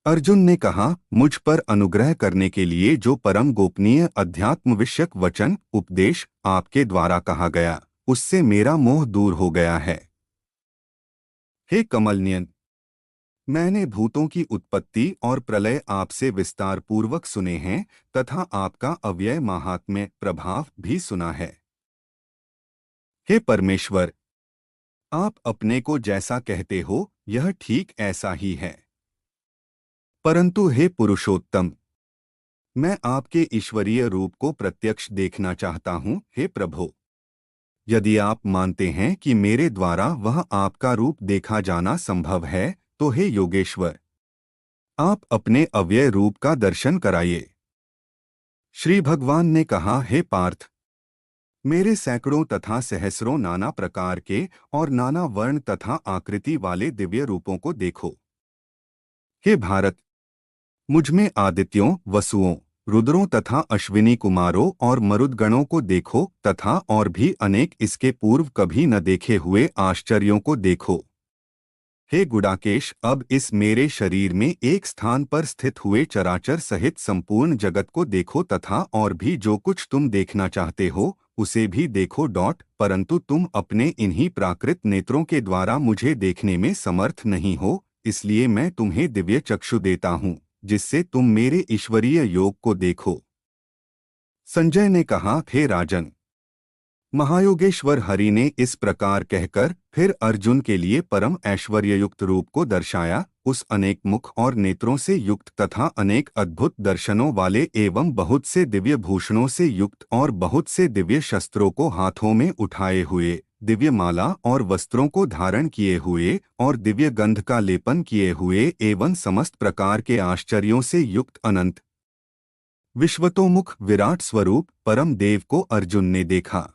अर्जुन ने कहा, मुझ पर अनुग्रह करने के लिए जो परम गोपनीय अध्यात्म विषयक वचन उपदेश आपके द्वारा कहा गया, उससे मेरा मोह दूर हो गया है। हे कमलनयन, मैंने भूतों की उत्पत्ति और प्रलय आपसे विस्तार पूर्वक सुने हैं तथा आपका अव्यय महात्म्य प्रभाव भी सुना है। हे परमेश्वर, आप अपने को जैसा कहते हो यह ठीक ऐसा ही है। परंतु हे पुरुषोत्तम, मैं आपके ईश्वरीय रूप को प्रत्यक्ष देखना चाहता हूँ। हे प्रभु, यदि आप मानते हैं कि मेरे द्वारा वह आपका रूप देखा जाना संभव है, तो हे योगेश्वर, आप अपने अव्यय रूप का दर्शन कराइए। श्री भगवान ने कहा, हे पार्थ, मेरे सैकड़ों तथा सहस्रों नाना प्रकार के और नाना वर्ण तथा आकृति वाले दिव्य रूपों को देखो। हे भारत, मुझमें आदित्यों, वसुओं, रुद्रों तथा अश्विनी कुमारों और मरुदगणों को देखो तथा और भी अनेक इसके पूर्व कभी न देखे हुए आश्चर्यों को देखो। हे गुडाकेश, अब इस मेरे शरीर में एक स्थान पर स्थित हुए चराचर सहित संपूर्ण जगत को देखो तथा और भी जो कुछ तुम देखना चाहते हो उसे भी देखो। परंतु तुम अपने इन्हीं प्राकृत नेत्रों के द्वारा मुझे देखने में समर्थ नहीं हो, इसलिए मैं तुम्हें दिव्य चक्षु देता हूँ, जिससे तुम मेरे ईश्वरीय योग को देखो। संजय ने कहा, हे राजन, महायोगेश्वर हरि ने इस प्रकार कहकर फिर अर्जुन के लिए परम ऐश्वर्ययुक्त रूप को दर्शाया। उस अनेक मुख और नेत्रों से युक्त तथा अनेक अद्भुत दर्शनों वाले एवं बहुत से दिव्य भूषणों से युक्त और बहुत से दिव्य शस्त्रों को हाथों में उठाए हुए, दिव्य माला और वस्त्रों को धारण किए हुए और दिव्य गंध का लेपन किए हुए एवं समस्त प्रकार के आश्चर्यों से युक्त अनंत विश्वतोमुख विराट स्वरूप परम देव को अर्जुन ने देखा।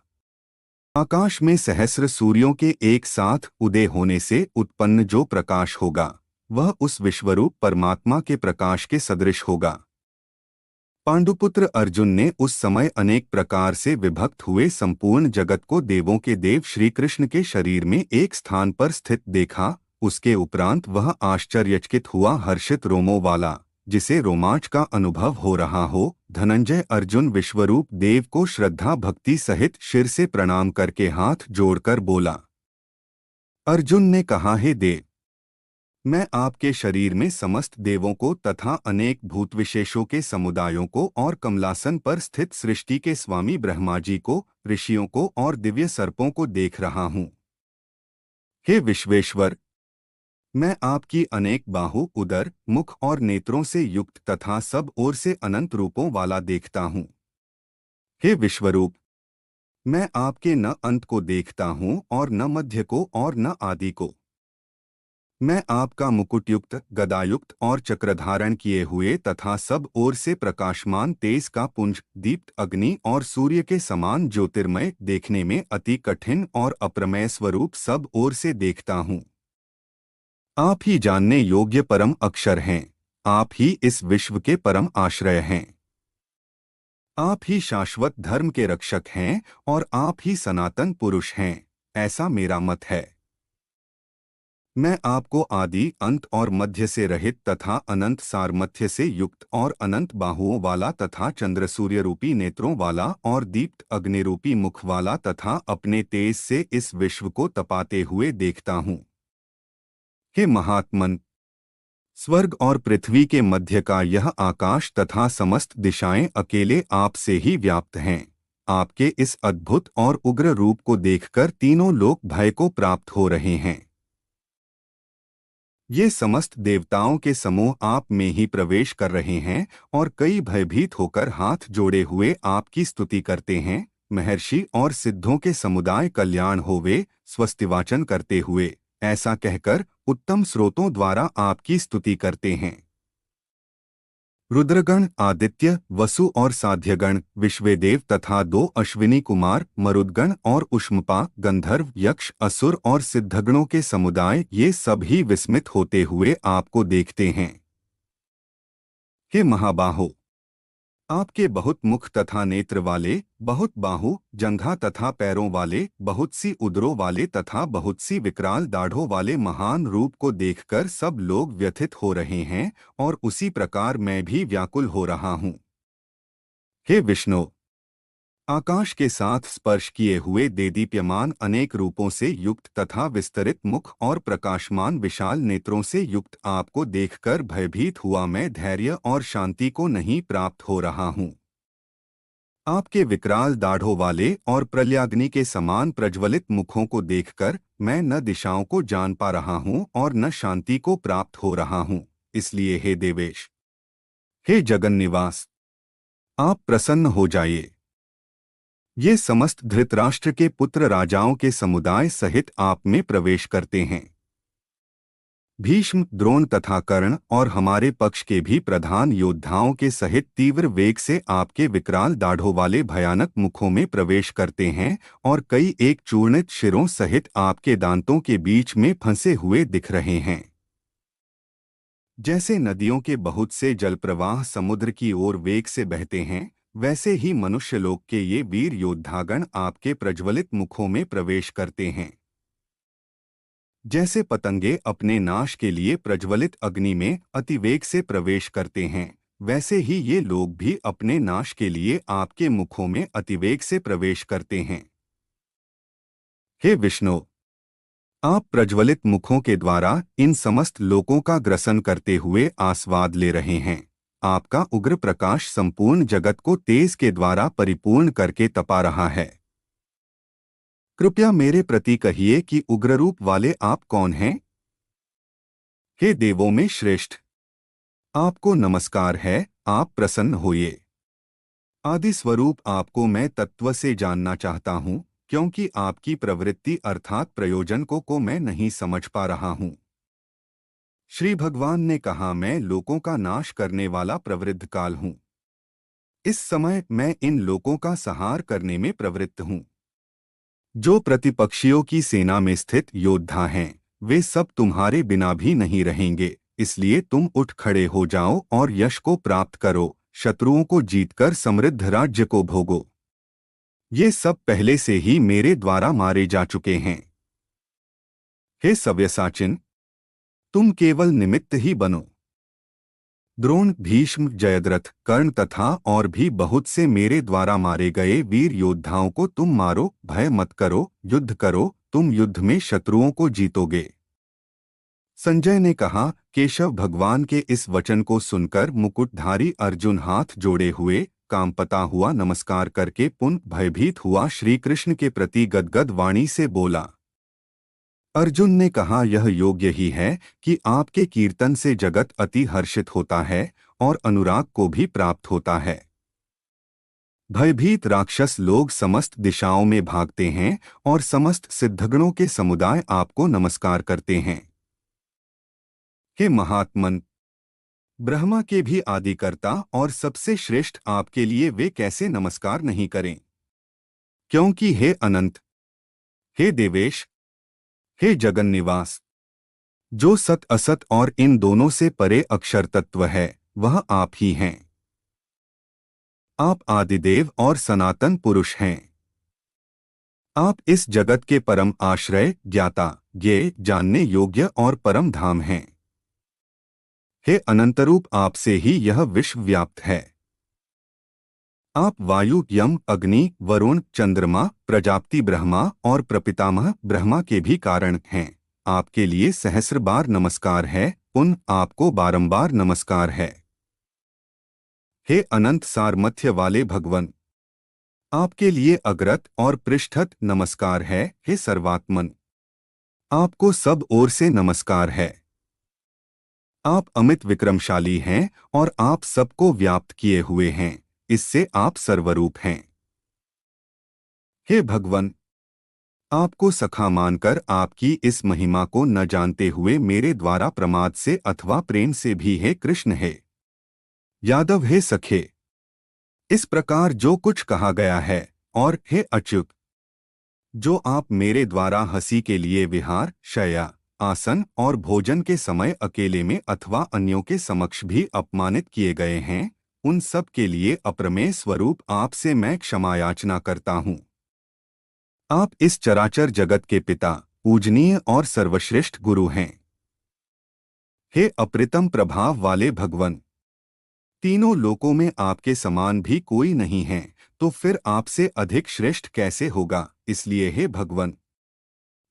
आकाश में सहस्र सूर्यों के एक साथ उदय होने से उत्पन्न जो प्रकाश होगा, वह उस विश्वरूप परमात्मा के प्रकाश के सदृश होगा। पांडुपुत्र अर्जुन ने उस समय अनेक प्रकार से विभक्त हुए संपूर्ण जगत को देवों के देव श्री कृष्ण के शरीर में एक स्थान पर स्थित देखा। उसके उपरांत वह आश्चर्यचकित हुआ, हर्षित रोमों वाला, जिसे रोमांच का अनुभव हो रहा हो। धनंजय अर्जुन विश्वरूप देव को श्रद्धा भक्ति सहित शिर से प्रणाम करके हाथ जोड़कर बोला। अर्जुन ने कहा, हे देव, मैं आपके शरीर में समस्त देवों को तथा अनेक भूत विशेषों के समुदायों को और कमलासन पर स्थित सृष्टि के स्वामी ब्रह्मा जी को, ऋषियों को और दिव्य सर्पों को देख रहा हूँ। हे विश्वेश्वर, मैं आपकी अनेक बाहु, उदर, मुख और नेत्रों से युक्त तथा सब ओर से अनंत रूपों वाला देखता हूँ। हे विश्वरूप, मैं आपके न अंत को देखता हूँ और न मध्य को और न आदि को। मैं आपका मुकुटयुक्त, गदायुक्त और चक्रधारण किए हुए तथा सब ओर से प्रकाशमान तेज का पुंज, दीप्त अग्नि और सूर्य के समान ज्योतिर्मय, देखने में अति कठिन और अप्रमेय स्वरूप सब ओर से देखता हूँ। आप ही जानने योग्य परम अक्षर हैं, आप ही इस विश्व के परम आश्रय हैं। आप ही शाश्वत धर्म के रक्षक हैं और आप ही सनातन पुरुष हैं, ऐसा मेरा मत है। मैं आपको आदि, अंत और मध्य से रहित तथा अनंत सारमथ्य से युक्त और अनंत बाहुओं वाला तथा चंद्र सूर्य रूपी नेत्रों वाला और दीप्त अग्निरूपी मुख वाला तथा अपने तेज से इस विश्व को तपाते हुए देखता हूँ। हे महात्मन, स्वर्ग और पृथ्वी के मध्य का यह आकाश तथा समस्त दिशाएं अकेले आप से ही व्याप्त हैं। आपके इस अद्भुत और उग्र रूप को देखकर तीनों लोक भय को प्राप्त हो रहे हैं। ये समस्त देवताओं के समूह आप में ही प्रवेश कर रहे हैं और कई भयभीत होकर हाथ जोड़े हुए आपकी स्तुति करते हैं। महर्षि और सिद्धों के समुदाय कल्याण होवे स्वस्तिवाचन करते हुए ऐसा कहकर उत्तम स्रोतों द्वारा आपकी स्तुति करते हैं। रुद्रगण, आदित्य, वसु और साध्यगण, विश्वेदेव तथा 2 अश्विनी कुमार, मरुदगण और उष्मपा, गंधर्व, यक्ष, असुर और सिद्धगणों के समुदाय, ये सभी विस्मित होते हुए आपको देखते हैं। हे महाबाहो, आपके बहुत मुख तथा नेत्र वाले, बहुत बाहु, जंघा तथा पैरों वाले, बहुत सी उदरों वाले तथा बहुत सी विकराल दाढ़ों वाले महान रूप को देखकर सब लोग व्यथित हो रहे हैं, और उसी प्रकार मैं भी व्याकुल हो रहा हूँ। हे विष्णु, आकाश के साथ स्पर्श किए हुए देदीप्यमान अनेक रूपों से युक्त तथा विस्तरित मुख और प्रकाशमान विशाल नेत्रों से युक्त आपको देखकर भयभीत हुआ मैं धैर्य और शांति को नहीं प्राप्त हो रहा हूँ। आपके विकराल दाढ़ों वाले और प्रलयाग्नि के समान प्रज्वलित मुखों को देखकर मैं न दिशाओं को जान पा रहा हूँ और न शांति को प्राप्त हो रहा हूँ। इसलिए हे देवेश, हे जगन निवास, आप प्रसन्न हो जाइए। ये समस्त धृतराष्ट्र के पुत्र राजाओं के समुदाय सहित आप में प्रवेश करते हैं। भीष्म, द्रोण तथा कर्ण और हमारे पक्ष के भी प्रधान योद्धाओं के सहित तीव्र वेग से आपके विकराल दाढ़ों वाले भयानक मुखों में प्रवेश करते हैं और कई एक चूर्णित शिरों सहित आपके दांतों के बीच में फंसे हुए दिख रहे हैं। जैसे नदियों के बहुत से जलप्रवाह समुद्र की ओर वेग से बहते हैं, वैसे ही मनुष्यलोक के ये वीर योद्धागण आपके प्रज्वलित मुखों में प्रवेश करते हैं। जैसे पतंगे अपने नाश के लिए प्रज्वलित अग्नि में अतिवेग से प्रवेश करते हैं, वैसे ही ये लोग भी अपने नाश के लिए आपके मुखों में अतिवेग से प्रवेश करते हैं। हे विष्णु, आप प्रज्वलित मुखों के द्वारा इन समस्त लोकों का ग्रसन करते हुए आस्वाद ले रहे हैं। आपका उग्र प्रकाश संपूर्ण जगत को तेज के द्वारा परिपूर्ण करके तपा रहा है। कृपया मेरे प्रति कहिए कि उग्ररूप वाले आप कौन हैं? हे देवों में श्रेष्ठ, आपको नमस्कार है, आप प्रसन्न होइए। आदि स्वरूप आपको मैं तत्व से जानना चाहता हूँ, क्योंकि आपकी प्रवृत्ति अर्थात प्रयोजन को मैं नहीं समझ पा रहा हूँ। श्री भगवान ने कहा, मैं लोकों का नाश करने वाला प्रवृद्ध काल हूँ। इस समय मैं इन लोकों का संहार करने में प्रवृत्त हूँ। जो प्रतिपक्षियों की सेना में स्थित योद्धा हैं, वे सब तुम्हारे बिना भी नहीं रहेंगे, इसलिए तुम उठ खड़े हो जाओ और यश को प्राप्त करो, शत्रुओं को जीतकर समृद्ध राज्य को भोगो। ये सब पहले से ही मेरे द्वारा मारे जा चुके हैं। हे सव्यसाचिन, तुम केवल निमित्त ही बनो। द्रोण, भीष्म, जयद्रथ, कर्ण तथा और भी बहुत से मेरे द्वारा मारे गए वीर योद्धाओं को तुम मारो, भय मत करो, युद्ध करो, तुम युद्ध में शत्रुओं को जीतोगे। संजय ने कहा, केशव भगवान के इस वचन को सुनकर मुकुटधारी अर्जुन हाथ जोड़े हुए कांपता हुआ नमस्कार करके पुनः भयभीत हुआ श्री कृष्ण के प्रति गदगद वाणी से बोला। अर्जुन ने कहा, यह योग्य ही है कि आपके कीर्तन से जगत अति हर्षित होता है और अनुराग को भी प्राप्त होता है। भयभीत राक्षस लोग समस्त दिशाओं में भागते हैं और समस्त सिद्धगणों के समुदाय आपको नमस्कार करते हैं। हे महात्मन, ब्रह्मा के भी आदिकर्ता और सबसे श्रेष्ठ आपके लिए वे कैसे नमस्कार नहीं करें? क्योंकि हे अनंत, हे देवेश, हे जगन निवास, जो सत असत और इन दोनों से परे अक्षर तत्व है, वह आप ही हैं। आप आदिदेव और सनातन पुरुष हैं। आप इस जगत के परम आश्रय, ज्ञाता, ज्ञेय, जानने योग्य और परम धाम हैं। हे अनंतरूप, आपसे ही यह विश्व व्याप्त है। आप वायु, यम, अग्नि, वरुण, चंद्रमा, प्रजापति ब्रह्मा और प्रपितामह ब्रह्मा के भी कारण हैं। आपके लिए सहस्र बार नमस्कार है, पुनः आपको बारंबार नमस्कार है। हे अनंत सारमथ्य वाले भगवन, आपके लिए अग्रत और पृष्ठत नमस्कार है। हे सर्वात्मन, आपको सब ओर से नमस्कार है। आप अमित विक्रमशाली हैं और आप सबको व्याप्त किए हुए हैं, इससे आप सर्वरूप हैं। हे भगवन, आपको सखा मानकर आपकी इस महिमा को न जानते हुए मेरे द्वारा प्रमाद से अथवा प्रेम से भी हे कृष्ण, हे यादव, हे सखे, इस प्रकार जो कुछ कहा गया है, और हे अच्युत, जो आप मेरे द्वारा हंसी के लिए विहार, शय्या, आसन और भोजन के समय अकेले में अथवा अन्यों के समक्ष भी अपमानित किए गए हैं, उन सब के लिए अप्रमेय स्वरूप आपसे मैं क्षमा याचना करता हूँ। आप इस चराचर जगत के पिता, पूजनीय और सर्वश्रेष्ठ गुरु हैं। हे अप्रतिम प्रभाव वाले भगवन, तीनों लोकों में आपके समान भी कोई नहीं है, तो फिर आपसे अधिक श्रेष्ठ कैसे होगा। इसलिए हे भगवन,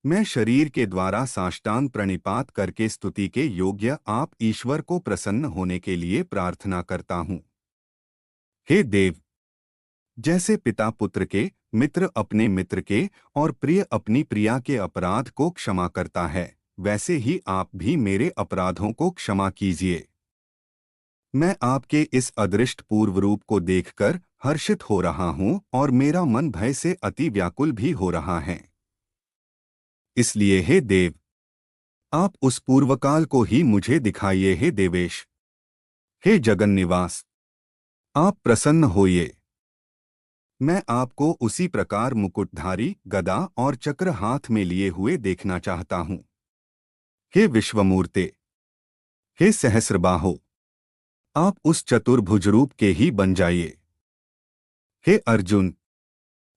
मैं शरीर के द्वारा साष्टांग प्रणिपात करके स्तुति के योग्य आप ईश्वर को प्रसन्न होने के लिए प्रार्थना करता हूँ। हे देव, जैसे पिता पुत्र के, मित्र अपने मित्र के और प्रिय अपनी प्रिया के अपराध को क्षमा करता है, वैसे ही आप भी मेरे अपराधों को क्षमा कीजिए। मैं आपके इस अदृष्ट पूर्व रूप को देखकर हर्षित हो रहा हूँ और मेरा मन भय से अति व्याकुल भी हो रहा है। इसलिए हे देव, आप उस पूर्वकाल को ही मुझे दिखाइए। हे देवेश, हे जगन निवास, आप प्रसन्न होइए। मैं आपको उसी प्रकार मुकुटधारी, गदा और चक्र हाथ में लिए हुए देखना चाहता हूँ। हे विश्वमूर्ते, हे सहस्रबाहो, आप उस चतुर्भुज रूप के ही बन जाइए। हे अर्जुन,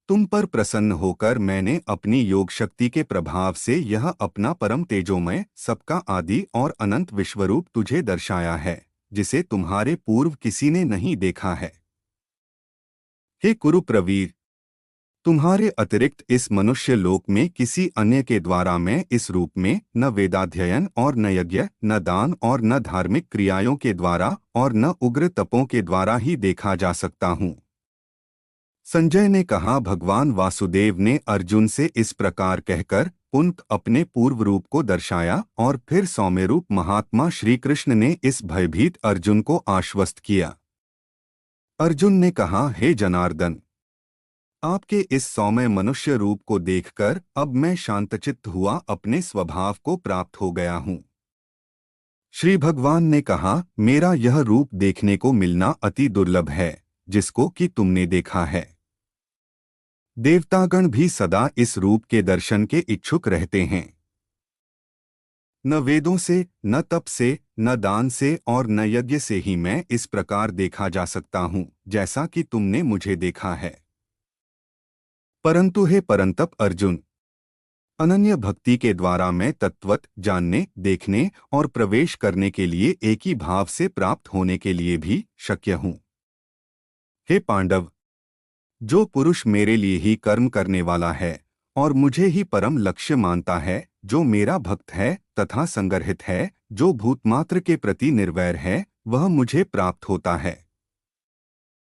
तुम पर प्रसन्न होकर मैंने अपनी योग शक्ति के प्रभाव से यह अपना परम तेजोमय, सबका आदि और अनंत विश्वरूप तुझे दर्शाया है, जिसे तुम्हारे पूर्व किसी ने नहीं देखा है। हे कुरु प्रवीर, तुम्हारे अतिरिक्त इस मनुष्य लोक में किसी अन्य के द्वारा मैं इस रूप में न वेदाध्ययन और न यज्ञ, न दान और न धार्मिक क्रियाओं के द्वारा और न उग्र तपों के द्वारा ही देखा जा सकता हूँ। संजय ने कहा, भगवान वासुदेव ने अर्जुन से इस प्रकार कहकर पुनः अपने पूर्व रूप को दर्शाया और फिर सौम्य रूप महात्मा श्री कृष्ण ने इस भयभीत अर्जुन को आश्वस्त किया। अर्जुन ने कहा, हे जनार्दन, आपके इस सौम्य मनुष्य रूप को देखकर अब मैं शांतचित्त हुआ अपने स्वभाव को प्राप्त हो गया हूँ। श्री भगवान ने कहा, मेरा यह रूप देखने को मिलना अति दुर्लभ है, जिसको कि तुमने देखा है। देवतागण भी सदा इस रूप के दर्शन के इच्छुक रहते हैं। न वेदों से, न तप से, न दान से और न यज्ञ से ही मैं इस प्रकार देखा जा सकता हूँ, जैसा कि तुमने मुझे देखा है। परंतु हे परंतप अर्जुन, अनन्य भक्ति के द्वारा मैं तत्वत जानने, देखने और प्रवेश करने के लिए एक ही भाव से प्राप्त होने के लिए भी शक्य हूँ। हे पांडव, जो पुरुष मेरे लिए ही कर्म करने वाला है और मुझे ही परम लक्ष्य मानता है, जो मेरा भक्त है तथा संगरहित है, जो भूतमात्र के प्रति निर्वैर है, वह मुझे प्राप्त होता है।